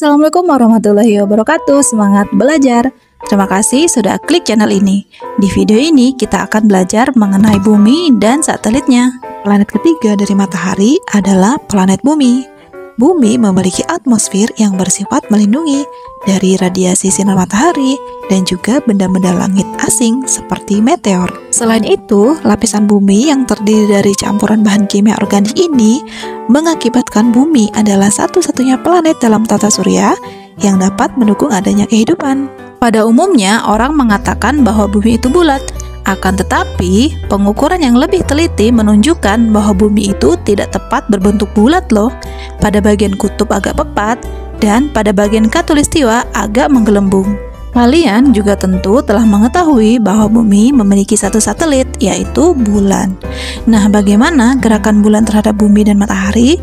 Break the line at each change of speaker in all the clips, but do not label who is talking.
Assalamualaikum warahmatullahi wabarakatuh. Semangat belajar. Terima kasih sudah klik channel ini. Di video ini kita akan belajar mengenai bumi dan satelitnya. Planet ketiga dari matahari adalah planet bumi. Bumi memiliki atmosfer yang bersifat melindungi dari radiasi sinar matahari dan juga benda-benda langit asing seperti meteor. Selain itu, lapisan bumi yang terdiri dari campuran bahan kimia organik ini mengakibatkan bumi adalah satu-satunya planet dalam tata surya yang dapat mendukung adanya kehidupan. Pada umumnya, orang mengatakan bahwa bumi itu bulat. Akan tetapi, pengukuran yang lebih teliti menunjukkan bahwa bumi itu tidak tepat berbentuk bulat loh. Pada bagian kutub agak pepat, dan pada bagian khatulistiwa agak menggelembung. Kalian juga tentu telah mengetahui bahwa bumi memiliki satu satelit, yaitu bulan. Nah, bagaimana gerakan bulan terhadap bumi dan matahari?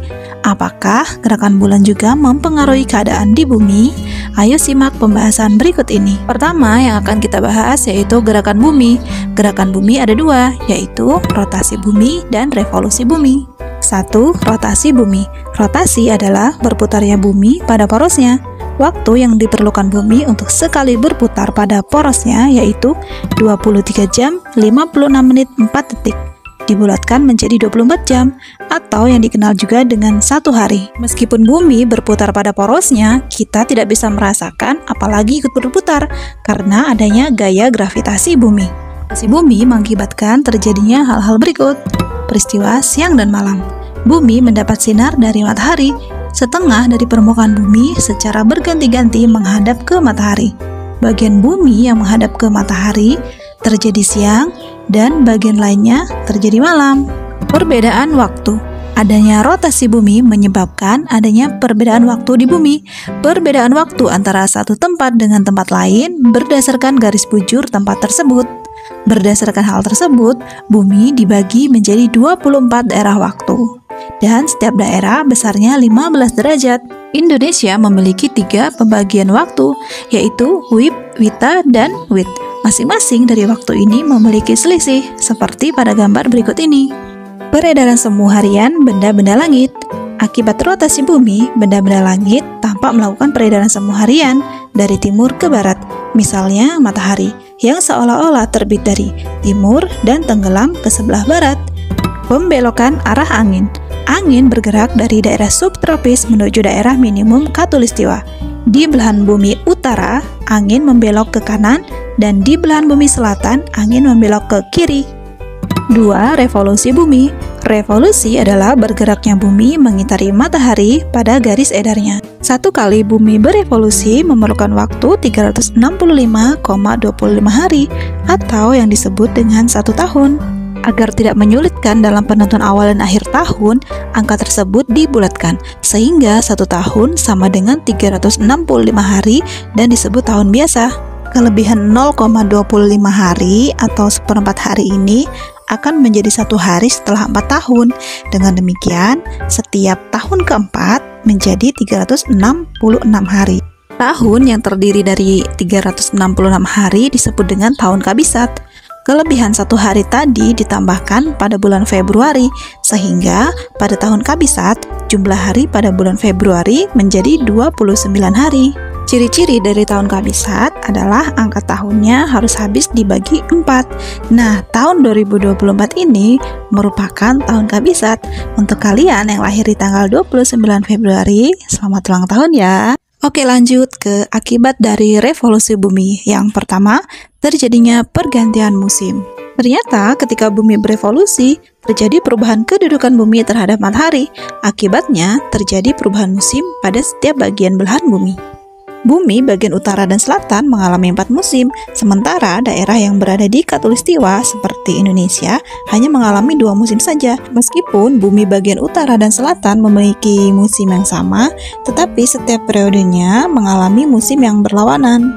Apakah gerakan bulan juga mempengaruhi keadaan di bumi? Ayo simak pembahasan berikut ini. Pertama yang akan kita bahas yaitu gerakan bumi. Gerakan bumi ada dua, yaitu rotasi bumi dan revolusi bumi. 1. Rotasi bumi. Rotasi adalah berputarnya bumi pada porosnya. Waktu yang diperlukan bumi untuk sekali berputar pada porosnya yaitu 23 jam 56 menit 4 detik. Dibulatkan menjadi 24 jam atau yang dikenal juga dengan satu hari. Meskipun bumi berputar pada porosnya, kita tidak bisa merasakan apalagi ikut berputar karena adanya gaya gravitasi bumi. Gravitasi bumi mengakibatkan terjadinya hal-hal berikut. Peristiwa siang dan malam. Bumi mendapat sinar dari matahari. Setengah dari permukaan bumi secara berganti-ganti menghadap ke matahari. Bagian bumi yang menghadap ke matahari terjadi siang dan bagian lainnya terjadi malam. Perbedaan waktu. Adanya rotasi bumi menyebabkan adanya perbedaan waktu di bumi. Perbedaan waktu antara satu tempat dengan tempat lain berdasarkan garis bujur tempat tersebut. Berdasarkan hal tersebut, bumi dibagi menjadi 24 daerah waktu. Dan setiap daerah besarnya 15 derajat. Indonesia memiliki 3 pembagian waktu, yaitu WIB, WITA, dan WIT. Masing-masing dari waktu ini memiliki selisih, seperti pada gambar berikut ini. Peredaran semu harian benda-benda langit. Akibat rotasi bumi, benda-benda langit tampak melakukan peredaran semu harian dari timur ke barat. Misalnya matahari, yang seolah-olah terbit dari timur dan tenggelam ke sebelah barat. Pembelokan arah angin. Angin bergerak dari daerah subtropis menuju daerah minimum khatulistiwa. Di belahan bumi utara, angin membelok ke kanan, dan di belahan bumi selatan, angin membelok ke kiri. 2. Revolusi bumi. Revolusi adalah bergeraknya bumi mengitari matahari pada garis edarnya. Satu kali bumi berevolusi memerlukan waktu 365,25 hari, atau yang disebut dengan 1 tahun. Agar tidak menyulitkan dalam penentuan awal dan akhir tahun, angka tersebut dibulatkan, sehingga 1 tahun sama dengan 365 hari dan disebut tahun biasa. Kelebihan 0,25 hari atau seperempat hari ini akan menjadi 1 hari setelah 4 tahun. Dengan demikian, setiap tahun keempat menjadi 366 hari. Tahun yang terdiri dari 366 hari disebut dengan tahun kabisat. Kelebihan 1 hari tadi ditambahkan pada bulan Februari, sehingga pada tahun kabisat, jumlah hari pada bulan Februari menjadi 29 hari. Ciri-ciri dari tahun kabisat adalah angka tahunnya harus habis dibagi 4. Nah, tahun 2024 ini merupakan tahun kabisat. Untuk kalian yang lahir di tanggal 29 Februari, selamat ulang tahun ya. Oke, lanjut ke akibat dari revolusi bumi. Yang pertama, terjadinya pergantian musim. Ternyata ketika bumi berevolusi, terjadi perubahan kedudukan bumi terhadap matahari. Akibatnya, terjadi perubahan musim pada setiap bagian belahan bumi. Bumi bagian utara dan selatan mengalami 4 musim, sementara daerah yang berada di khatulistiwa seperti Indonesia hanya mengalami 2 musim saja. Meskipun bumi bagian utara dan selatan memiliki musim yang sama, tetapi setiap periodenya mengalami musim yang berlawanan.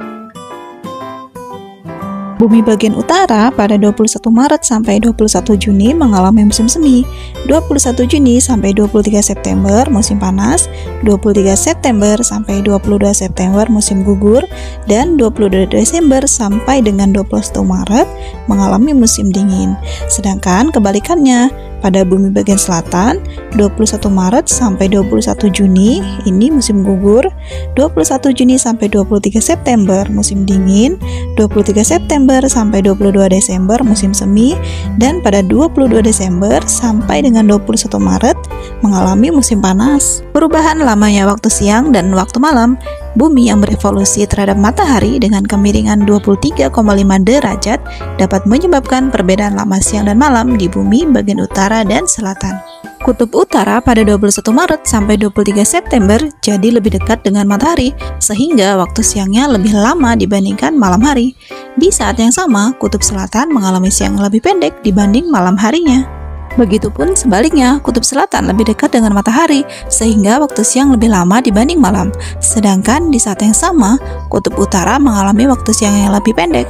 Bumi bagian utara pada 21 Maret sampai 21 Juni mengalami musim semi. 21 Juni sampai 23 September musim panas, 23 September sampai 22 September musim gugur, dan 22 Desember sampai dengan 21 Maret mengalami musim dingin. Sedangkan kebalikannya, pada bumi bagian selatan, 21 Maret sampai 21 Juni ini musim gugur, 21 Juni sampai 23 September musim dingin, 23 September sampai 22 Desember musim semi, dan pada 22 Desember sampai dengan 21 Maret mengalami musim panas. Perubahan lamanya waktu siang dan waktu malam, bumi yang berevolusi terhadap matahari dengan kemiringan 23,5 derajat dapat menyebabkan perbedaan lama siang dan malam di bumi bagian utara dan selatan. Kutub utara pada 21 Maret sampai 23 September jadi lebih dekat dengan matahari, sehingga waktu siangnya lebih lama dibandingkan malam hari. Di saat yang sama, kutub selatan mengalami siang lebih pendek dibanding malam harinya. Begitupun sebaliknya, kutub selatan lebih dekat dengan matahari, sehingga waktu siang lebih lama dibanding malam. Sedangkan di saat yang sama, kutub utara mengalami waktu siang yang lebih pendek.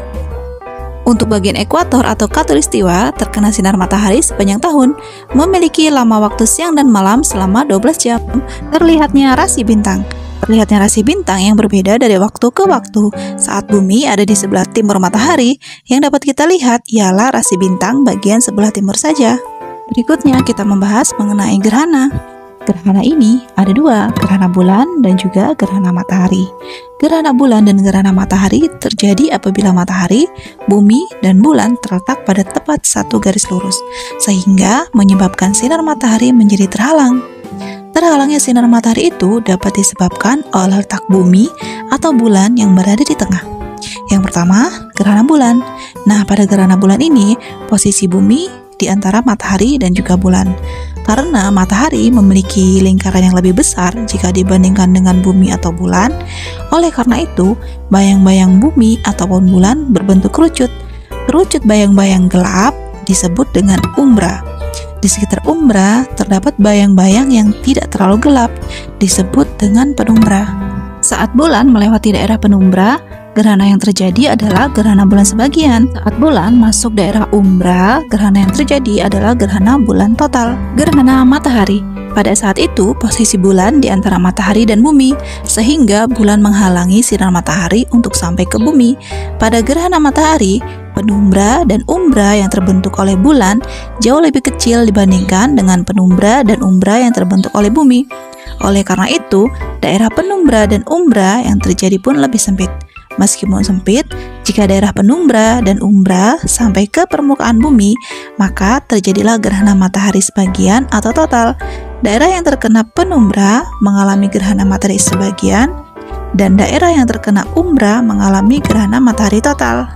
Untuk bagian ekuator atau khatulistiwa, terkena sinar matahari sepanjang tahun, memiliki lama waktu siang dan malam selama 12 jam. Terlihatnya rasi bintang. Terlihatnya rasi bintang yang berbeda dari waktu ke waktu. Saat bumi ada di sebelah timur matahari, yang dapat kita lihat ialah rasi bintang bagian sebelah timur saja. Berikutnya kita membahas mengenai gerhana. Gerhana ini ada dua, gerhana bulan dan juga gerhana matahari. Gerhana bulan dan gerhana matahari terjadi apabila matahari, bumi, dan bulan terletak pada tepat satu garis lurus, sehingga menyebabkan sinar matahari menjadi terhalang. Terhalangnya sinar matahari itu dapat disebabkan oleh letak bumi atau bulan yang berada di tengah. Yang pertama, gerhana bulan. Nah, pada gerhana bulan ini, posisi bumi di antara matahari dan juga bulan. Karena matahari memiliki lingkaran yang lebih besar jika dibandingkan dengan bumi atau bulan, oleh karena itu, bayang-bayang bumi ataupun bulan berbentuk kerucut. Kerucut bayang-bayang gelap disebut dengan umbra. Di sekitar umbra terdapat bayang-bayang yang tidak terlalu gelap, disebut dengan penumbra. Saat bulan melewati daerah penumbra, gerhana yang terjadi adalah gerhana bulan sebagian. Saat bulan masuk daerah umbra, gerhana yang terjadi adalah gerhana bulan total. Gerhana matahari. Pada saat itu, posisi bulan di antara matahari dan bumi, sehingga bulan menghalangi sinar matahari untuk sampai ke bumi. Pada gerhana matahari, penumbra dan umbra yang terbentuk oleh bulan jauh lebih kecil dibandingkan dengan penumbra dan umbra yang terbentuk oleh bumi. Oleh karena itu, daerah penumbra dan umbra yang terjadi pun lebih sempit. Meskipun sempit, jika daerah penumbra dan umbra sampai ke permukaan bumi, maka terjadilah gerhana matahari sebagian atau total. Daerah yang terkena penumbra mengalami gerhana matahari sebagian, dan daerah yang terkena umbra mengalami gerhana matahari total.